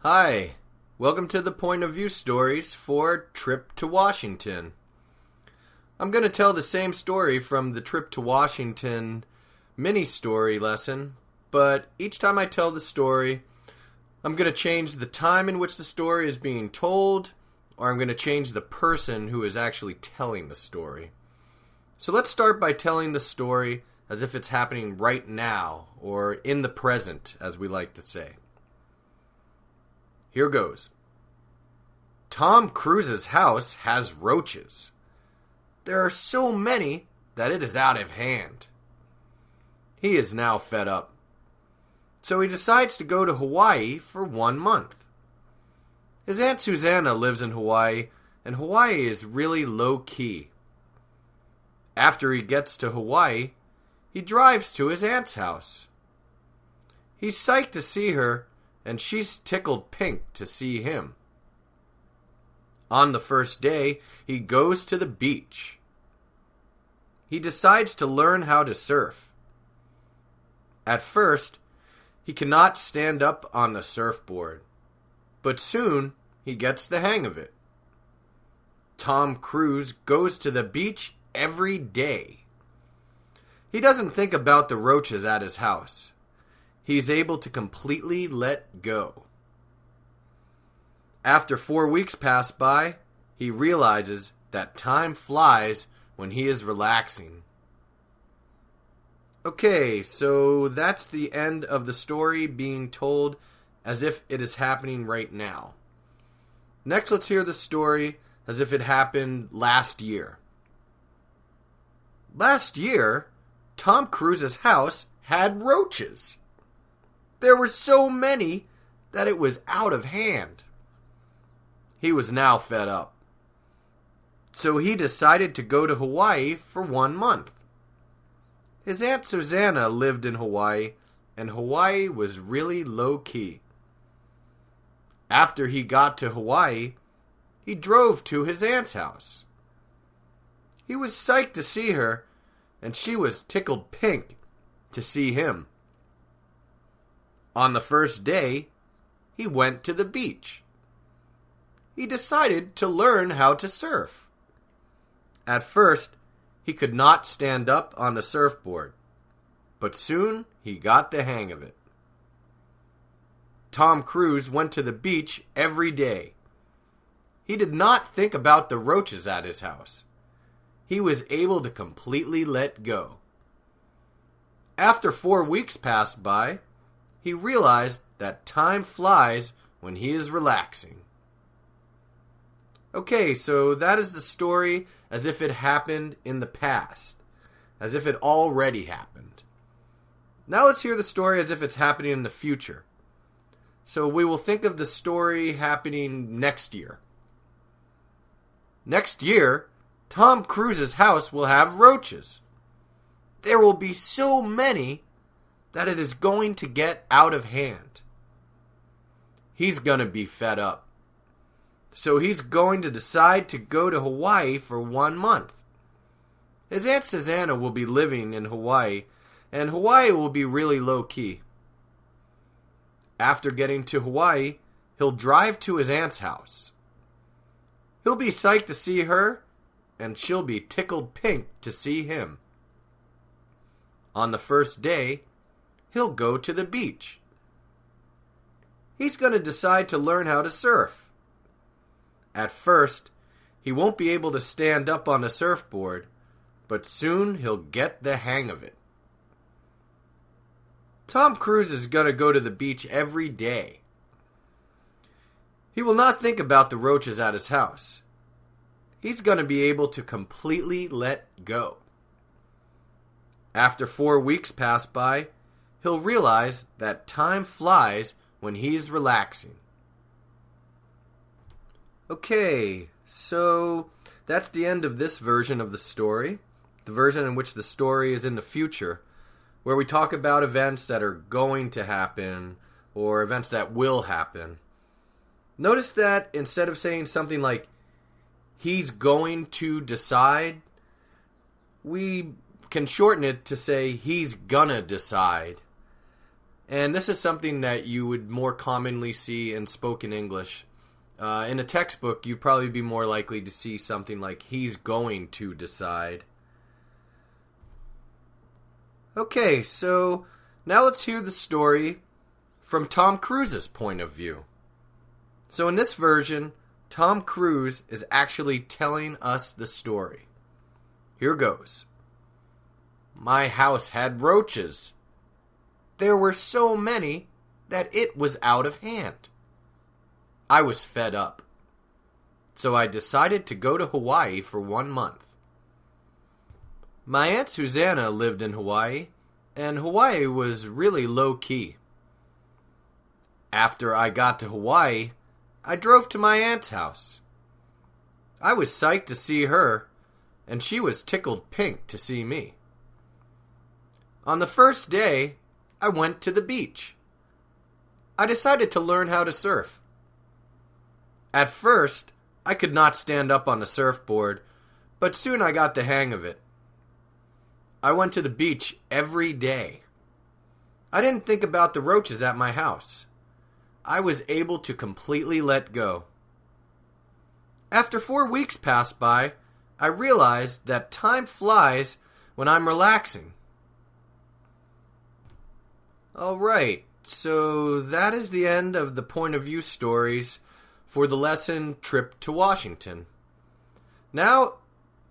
Hi, welcome to the Point of View stories for Trip to Washington. I'm going to tell the same story from the Trip to Washington mini-story lesson, but each time I tell the story, I'm going to change the time in which the story is being told, or I'm going to change the person who is actually telling the story. So let's start by telling the story as if it's happening right now, or in the present, as we like to say. Here goes. Tom Cruise's house has roaches. There are so many that it is out of hand. He is now fed up. So he decides to go to Hawaii for 1 month. His Aunt Susanna lives in Hawaii, and Hawaii is really low-key. After he gets to Hawaii, he drives to his aunt's house. He's psyched to see her, and she's tickled pink to see him. On the first day, he goes to the beach. He decides to learn how to surf. At first, he cannot stand up on the surfboard, but soon he gets the hang of it. Tom Cruise goes to the beach every day. He doesn't think about the roaches at his house. He's able to completely let go. After 4 weeks pass by, he realizes that time flies when he is relaxing. Okay, so that's the end of the story being told as if it is happening right now. Next, let's hear the story as if it happened last year. Last year, Tom Cruise's house had roaches. There were so many that it was out of hand. He was now fed up. So he decided to go to Hawaii for 1 month. His Aunt Susanna lived in Hawaii, and Hawaii was really low-key. After he got to Hawaii, he drove to his aunt's house. He was psyched to see her, and she was tickled pink to see him. On the first day, he went to the beach. He decided to learn how to surf. At first, he could not stand up on the surfboard, but soon he got the hang of it. Tom Cruise went to the beach every day. He did not think about the roaches at his house. He was able to completely let go. After 4 weeks passed by, he realized that time flies when he is relaxing. Okay, so that is the story as if it happened in the past, as if it already happened. Now let's hear the story as if it's happening in the future. So we will think of the story happening next year. Next year, Tom Cruise's house will have roaches. There will be so many that it is going to get out of hand. He's going to be fed up. So he's going to decide to go to Hawaii for 1 month. His Aunt Susanna will be living in Hawaii, and Hawaii will be really low-key. After getting to Hawaii, he'll drive to his aunt's house. He'll be psyched to see her, and she'll be tickled pink to see him. On the first day, he'll go to the beach. He's going to decide to learn how to surf. At first, he won't be able to stand up on a surfboard, but soon he'll get the hang of it. Tom Cruise is going to go to the beach every day. He will not think about the roaches at his house. He's going to be able to completely let go. After 4 weeks pass by, he'll realize that time flies when he's relaxing. Okay, so that's the end of this version of the story, the version in which the story is in the future, where we talk about events that are going to happen or events that will happen. Notice that instead of saying something like, he's going to decide, we can shorten it to say, he's gonna decide. And this is something that you would more commonly see in spoken English. In a textbook, you'd probably be more likely to see something like, he's going to decide. Okay, so now let's hear the story from Tom Cruise's point of view. So in this version, Tom Cruise is actually telling us the story. Here goes. My house had roaches. There were so many that it was out of hand. I was fed up. So I decided to go to Hawaii for 1 month. My Aunt Susanna lived in Hawaii, and Hawaii was really low-key. After I got to Hawaii, I drove to my aunt's house. I was psyched to see her, and she was tickled pink to see me. On the first day, I went to the beach. I decided to learn how to surf. At first, I could not stand up on the surfboard, but soon I got the hang of it. I went to the beach every day. I didn't think about the roaches at my house. I was able to completely let go. After 4 weeks passed by, I realized that time flies when I'm relaxing. Alright, so that is the end of the point of view stories for the lesson Trip to Washington. Now,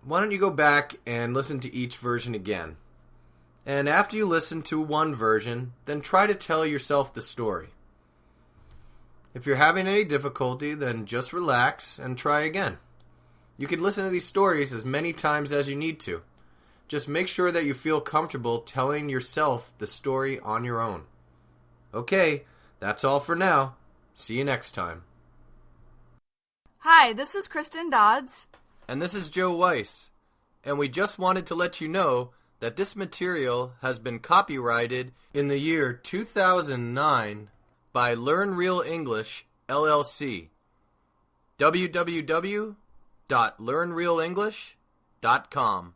why don't you go back and listen to each version again? And after you listen to one version, then try to tell yourself the story. If you're having any difficulty, then just relax and try again. You can listen to these stories as many times as you need to. Just make sure that you feel comfortable telling yourself the story on your own. Okay, that's all for now. See you next time. Hi, this is Kristen Dodds. And this is Joe Weiss. And we just wanted to let you know that this material has been copyrighted in the year 2009 by Learn Real English, LLC. www.learnrealenglish.com